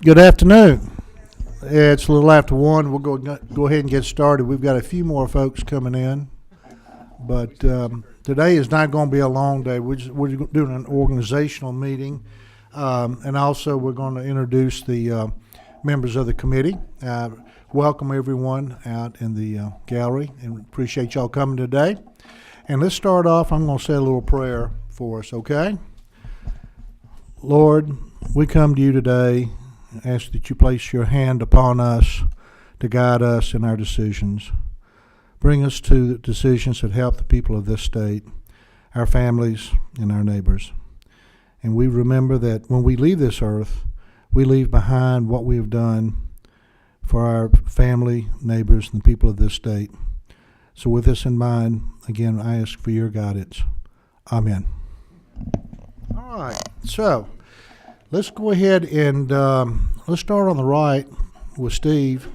Good afternoon. It's a little after 1. We'll go ahead and get started. We've got a few more folks coming in, but today is not going to be a long day. We're doing an organizational meeting, and also we're going to introduce the members of the committee. Welcome everyone out in the gallery, and appreciate y'all coming today. And let's start off. I'm going to say a little prayer for us, okay? Lord, we come to you today and ask that you place your hand upon us to guide us in our decisions. Bring us to decisions that help the people of this state, our families, and our neighbors. And we remember that when we leave this earth, we leave behind what we have done for our family, neighbors, and the people of this state. So with this in mind, again, I ask for your guidance. Amen. All right, so let's go ahead and let's start on the right with Steve,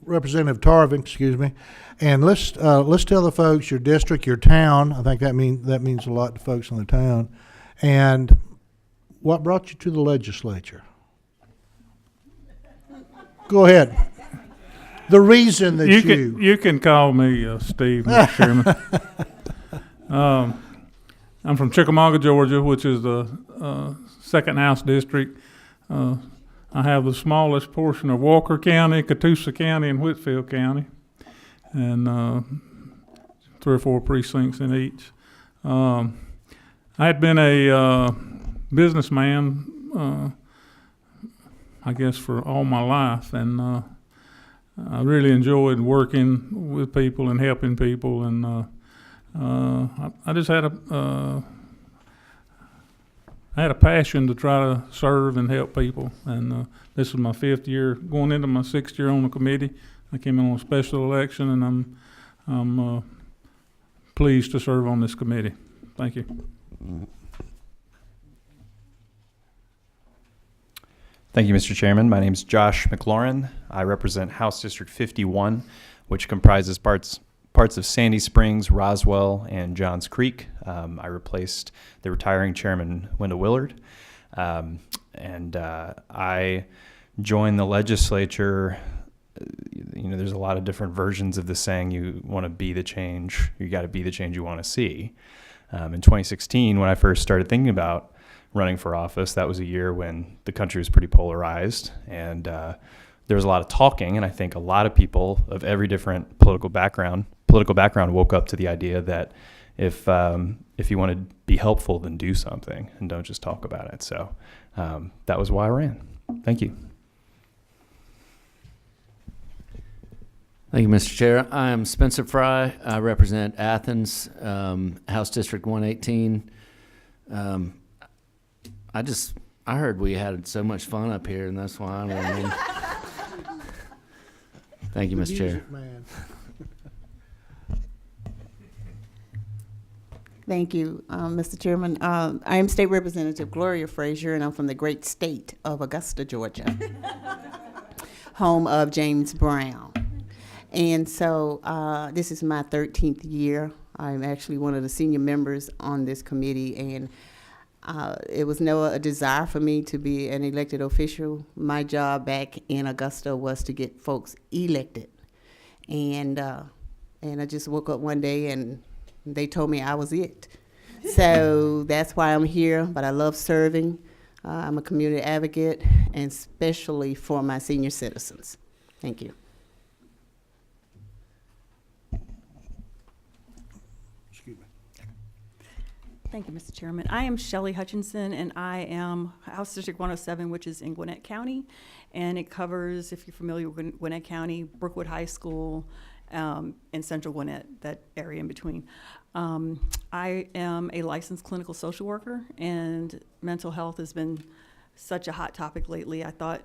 Representative Tarvin, excuse me, and let's tell the folks your district, your town. I think that means a lot to folks in the town, and what brought you to the legislature. Go ahead. The reason that you can call me Steve, Mr. Chairman. I'm from Chickamauga, Georgia, which is the second House district. I have the smallest portion of Walker County, Catoosa County, and Whitfield County, and 3 or 4 precincts in each. I had been a businessman, I guess, for all my life, and I really enjoyed working with people and helping people, and I just had a passion to try to serve and help people, and this is my 5th year, going into my 6th year on the committee. I came in on a special election, and I'm pleased to serve on this committee. Thank you. Thank you, Mr. Chairman. My name is Josh McLaurin. I represent House District 51, which comprises parts of Sandy Springs, Roswell, and Johns Creek. I replaced the retiring chairman, Wendell Willard. And I joined the legislature. There's a lot of different versions of the saying, you want to be the change, you got to be the change you want to see. In 2016, when I first started thinking about running for office, that was a year when the country was pretty polarized, and there was a lot of talking, and I think a lot of people of every different political background woke up to the idea that if you want to be helpful, then do something and don't just talk about it. So that was why I ran. Thank you. Thank you, Mr. Chair. I am Spencer Fry. I represent Athens, House District 118. I heard we had so much fun up here, and that's why I'm running. Thank you, Mr. Chair. Thank you, Mr. Chairman. I am State Representative Gloria Frazier, and I'm from the great state of Augusta, Georgia, home of James Brown. And so this is my 13th year. I'm actually one of the senior members on this committee, and it was never a desire for me to be an elected official. My job back in Augusta was to get folks elected. And I just woke up one day and they told me I was it. So that's why I'm here, but I love serving. I'm a community advocate, and especially for my senior citizens. Thank you. Thank you, Mr. Chairman. I am Shelley Hutchinson, and I am House District 107, which is in Gwinnett County, and it covers, if you're familiar with Gwinnett County, Brookwood High School, and Central Gwinnett, that area in between. I am a licensed clinical social worker, and mental health has been such a hot topic lately. I thought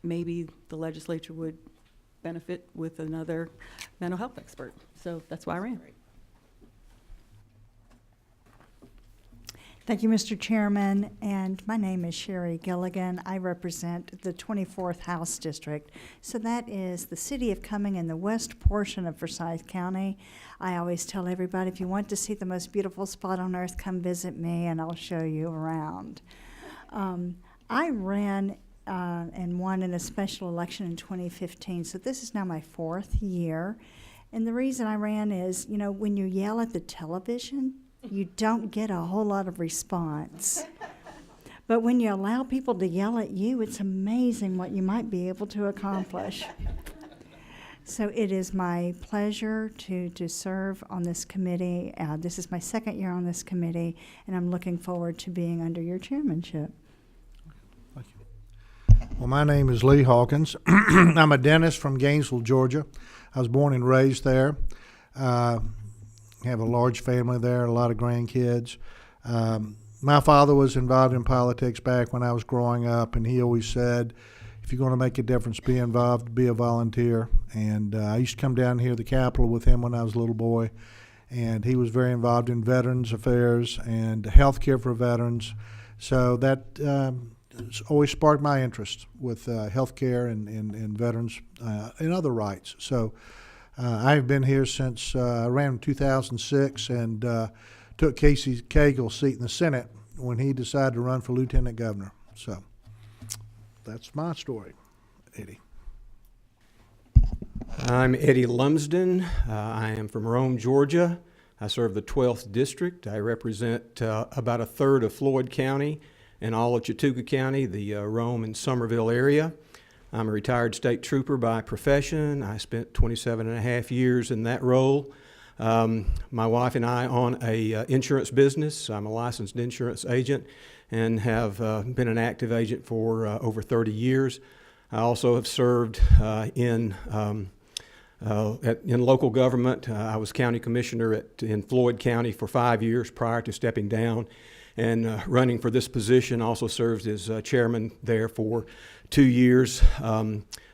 maybe the legislature would benefit with another mental health expert, so that's why I ran. Thank you, Mr. Chairman, and my name is Sherry Gilligan. I represent the 24th House District. So that is the city of Cumming in the west portion of Forsyth County. I always tell everybody, if you want to see the most beautiful spot on earth, come visit me and I'll show you around. I ran and won in a special election in 2015, so this is now my 4th year. And the reason I ran is, you know, when you yell at the television, you don't get a whole lot of response. But when you allow people to yell at you, it's amazing what you might be able to accomplish. So it is my pleasure to serve on this committee. This is my 2nd year on this committee, and I'm looking forward to being under your chairmanship. Thank you. Well, my name is Lee Hawkins. I'm a dentist from Gainesville, Georgia. I was born and raised there. Have a large family there, a lot of grandkids. My father was involved in politics back when I was growing up, and he always said, if you're going to make a difference, be involved, be a volunteer. And I used to come down here to the Capitol with him when I was a little boy, and he was very involved in veterans affairs and health care for veterans. So that always sparked my interest with health care and veterans and other rights. So I've been here since I ran in 2006 and took Casey Cagle's seat in the Senate when he decided to run for lieutenant governor. So that's my story, Eddie. I'm Eddie Lumsden. I am from Rome, Georgia. I serve the 12th District. I represent about a third of Floyd County and all of Chattooga County, the Rome and Somerville area. I'm a retired state trooper by profession. I spent 27 and a half years in that role. My wife and I own a insurance business. I'm a licensed insurance agent and have been an active agent for over 30 years. I also have served in local government. I was county commissioner in Floyd County for 5 years prior to stepping down and running for this position. Also served as chairman there for 2 years.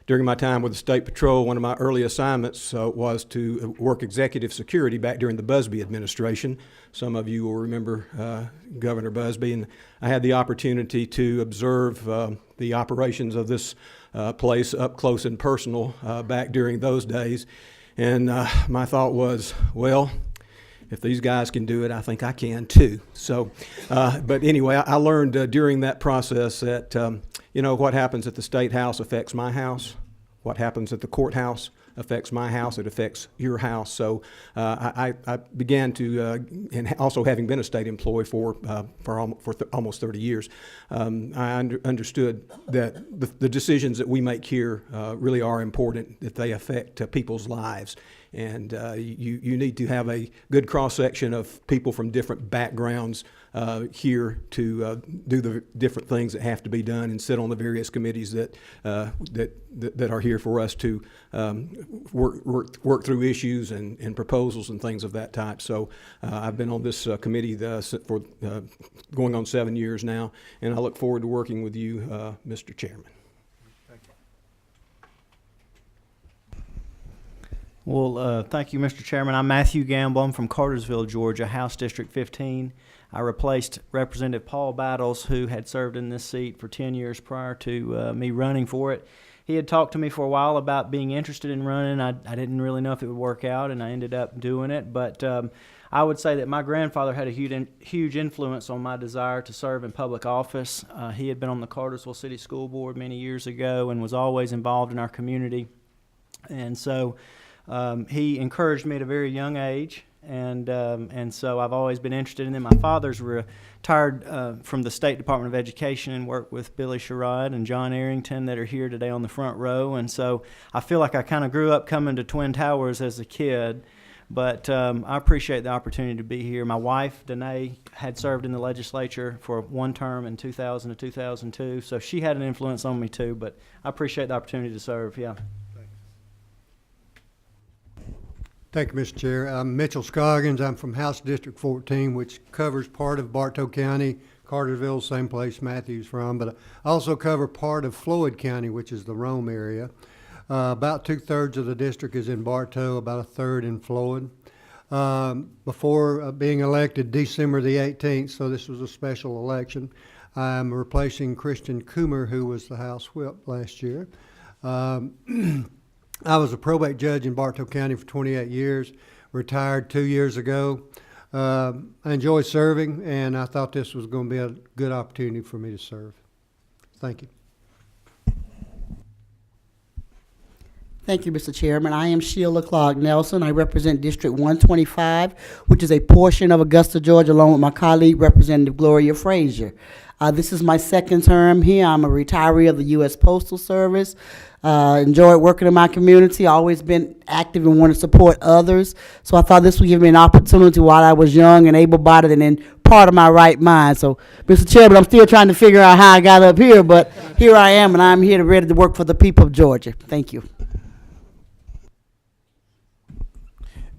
During my time with the State Patrol, one of my early assignments was to work executive security back during the Busby administration. Some of you will remember Governor Busby, and I had the opportunity to observe the operations of this place up close and personal back during those days. And my thought was, well, if these guys can do it, I think I can too. So, but anyway, I learned during that process that what happens at the State House affects my house. What happens at the courthouse affects my house. It affects your house. So I began to, and also having been a state employee for almost 30 years, I understood that the decisions that we make here really are important, that they affect people's lives. And you need to have a good cross-section of people from different backgrounds here to do the different things that have to be done and sit on the various committees that are here for us to work through issues and proposals and things of that type. So I've been on this committee for going on 7 years now, and I look forward to working with you, Mr. Chairman. Well, thank you, Mr. Chairman. I'm Matthew Gamble. I'm from Cartersville, Georgia, House District 15. I replaced Representative Paul Battles, who had served in this seat for 10 years prior to me running for it. He had talked to me for a while about being interested in running. I didn't really know if it would work out, and I ended up doing it. But I would say that my grandfather had a huge influence on my desire to serve in public office. He had been on the Cartersville City School Board many years ago and was always involved in our community. And so he encouraged me at a very young age, and so I've always been interested in it. My father's retired from the State Department of Education and worked with Billy Sherrod and John Arrington that are here today on the front row, and so I feel like I kind of grew up coming to Twin Towers as a kid, but I appreciate the opportunity to be here. My wife, Danae, had served in the legislature for one term in 2000 to 2002, so she had an influence on me too, but I appreciate the opportunity to serve, yeah. Thank you, Mr. Chair. I'm Mitchell Scoggins. I'm from House District 14, which covers part of Bartow County, Cartersville, same place Matthew's from, but I also cover part of Floyd County, which is the Rome area. About 2/3 of the district is in Bartow, about 1/3 in Floyd. before being elected December the 18th, so this was a special election. I'm replacing Christian Coomer, who was the House Whip last year. I was a probate judge in Bartow County for 28 years, retired 2 years ago. I enjoy serving, and I thought this was going to be a good opportunity for me to serve. Thank you. Thank you, Mr. Chairman. I am Sheila Clark Nelson. I represent District 125, which is a portion of Augusta, Georgia, along with my colleague, Representative Gloria Frazier. This is my second term here. I'm a retiree of the U.S. Postal Service. Enjoyed working in my community. Always been active and want to support others. So I thought this would give me an opportunity while I was young and able-bodied and in part of my right mind. So, Mr. Chairman, I'm still trying to figure out how I got up here, but here I am, and I'm here ready to work for the people of Georgia. Thank you.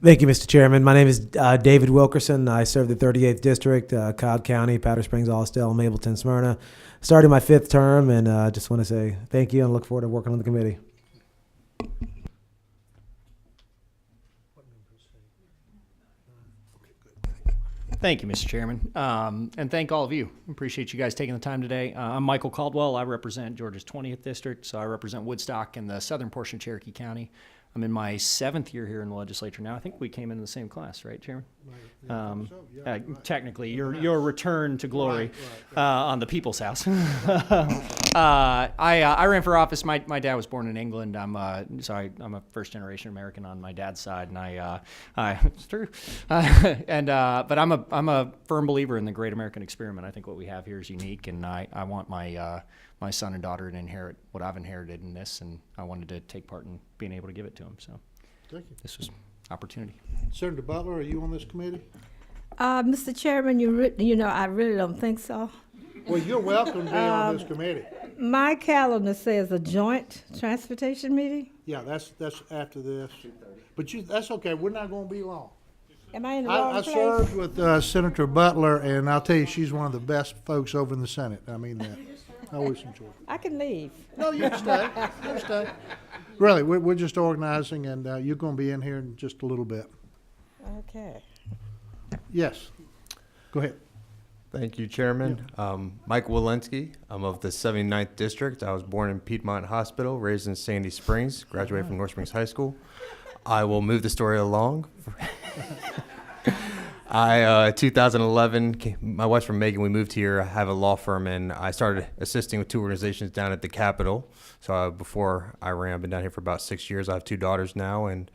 Thank you, Mr. Chairman. My name is David Wilkerson. I serve the 38th District, Cobb County, Powder Springs, Austell, Mableton, Smyrna. Starting my 5th term, and just want to say thank you and look forward to working on the committee. Thank you, Mr. Chairman, and thank all of you. Appreciate you guys taking the time today. I'm Michael Caldwell. I represent Georgia's 20th District, so I represent Woodstock and the southern portion of Cherokee County. I'm in my 7th year here in the legislature now. I think we came in the same class, right, Chairman? Technically, your return to glory on the People's House. I ran for office. My dad was born in England. I'm a first-generation American on my dad's side, and it's true. But I'm a firm believer in the great American experiment. I think what we have here is unique, and I want my son and daughter to inherit what I've inherited in this, and I wanted to take part in being able to give it to them. So, thank you. This was opportunity. Senator Butler, are you on this committee? Mr. Chairman, I really don't think so. Well, you're welcome to be on this committee. My calendar says a joint transportation meeting. Yeah, that's after this. But that's okay. We're not going to be long. Am I in the wrong I place? served with Senator Butler, and I'll tell you, she's one of the best folks over in the Senate. I mean that. I always enjoy it. I can leave. No, you can stay. You can stay. Really, we're just organizing, and you're going to be in here in just a little bit. Okay. Yes. Go ahead. Thank you, Chairman. Mike Walensky. I'm of the 79th District. I was born in Piedmont Hospital, raised in Sandy Springs, graduated from North Springs High School. I will move the story along. 2011, my wife's from Macon. We moved here. I have a law firm, and I started assisting with 2 organizations down at the Capitol. So before I ran, I've been down here for about 6 years. I have 2 daughters now, and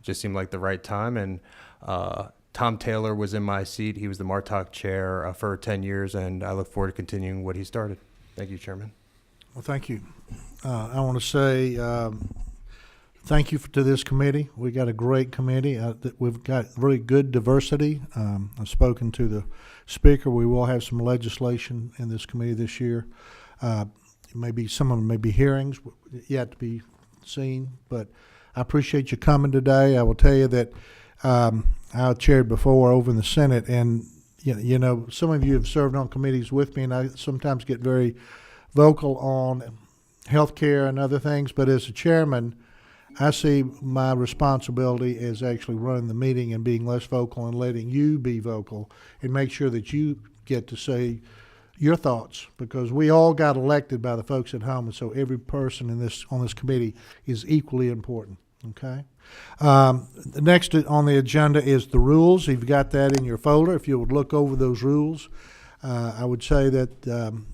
just seemed like the right time. And Tom Taylor was in my seat. He was the Martok chair for 10 years, and I look forward to continuing what he started. Thank you, Chairman. Well, thank you. I want to say thank you to this committee. We got a great committee. We've got really good diversity. I've spoken to the speaker. We will have some legislation in this committee this year. Maybe some of them may be hearings yet to be seen, but I appreciate you coming today. I will tell you that I chaired before over in the Senate, and you know, some of you have served on committees with me, and I sometimes get very vocal on health care and other things, but as a chairman, I see my responsibility as actually running the meeting and being less vocal and letting you be vocal and make sure that you get to say your thoughts, because we all got elected by the folks at home, and so every person on this committee is equally important. Okay. The next on the agenda is the rules. You've got that in your folder. If you would look over those rules, I would say that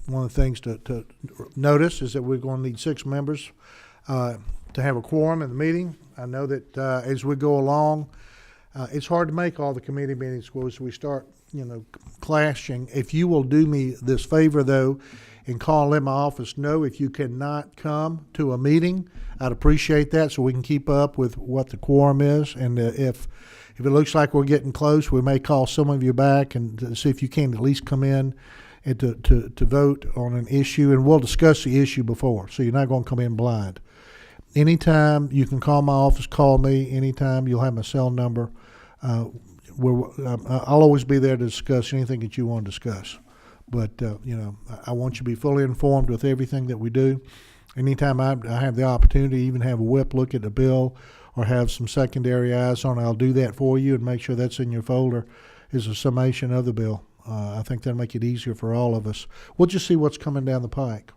one of the things to notice is that we're going to need 6 members to have a quorum in the meeting. I know that as we go along, it's hard to make all the committee meetings as we start, clashing. If you will do me this favor, though, and call in my office, know if you cannot come to a meeting, I'd appreciate that so we can keep up with what the quorum is. And if it looks like we're getting close, we may call some of you back and to see if you can at least come in and to vote on an issue. And we'll discuss the issue before, so you're not going to come in blind. Anytime you can call my office, call me. Anytime, you'll have my cell number. I'll always be there to discuss anything that you want to discuss. But, I want you to be fully informed with everything that we do. Anytime I have the opportunity, even have a whip look at the bill or have some secondary eyes on it, I'll do that for you and make sure that's in your folder is a summation of the bill. I think that'll make it easier for all of us. We'll just see what's coming down the pike.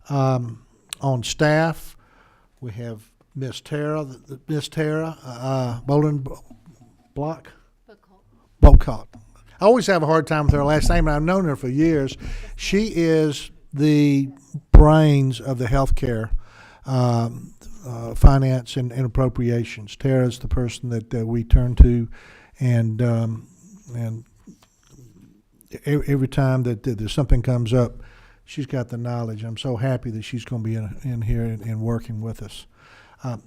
On staff, we have Miss Tara, Bolin Block? Bocott. I always have a hard time with her last name, and I've known her for years. She is the brains of the healthcare finance and appropriations. Tara's the person that we turn to, and every time that there's something comes up, she's got the knowledge. I'm so happy that she's going to be in here and working with us.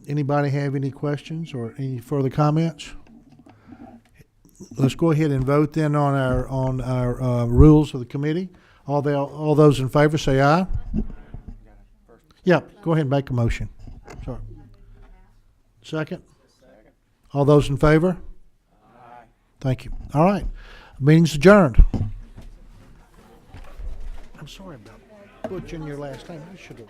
Anybody have any questions or any further comments? Let's go ahead and vote then on our rules of the committee. All those in favor say aye. Yeah, go ahead and make a motion. Sorry. Second? All those in favor? Aye. Thank you. All right. Meeting's adjourned. I'm sorry about butchering your last name. I should have.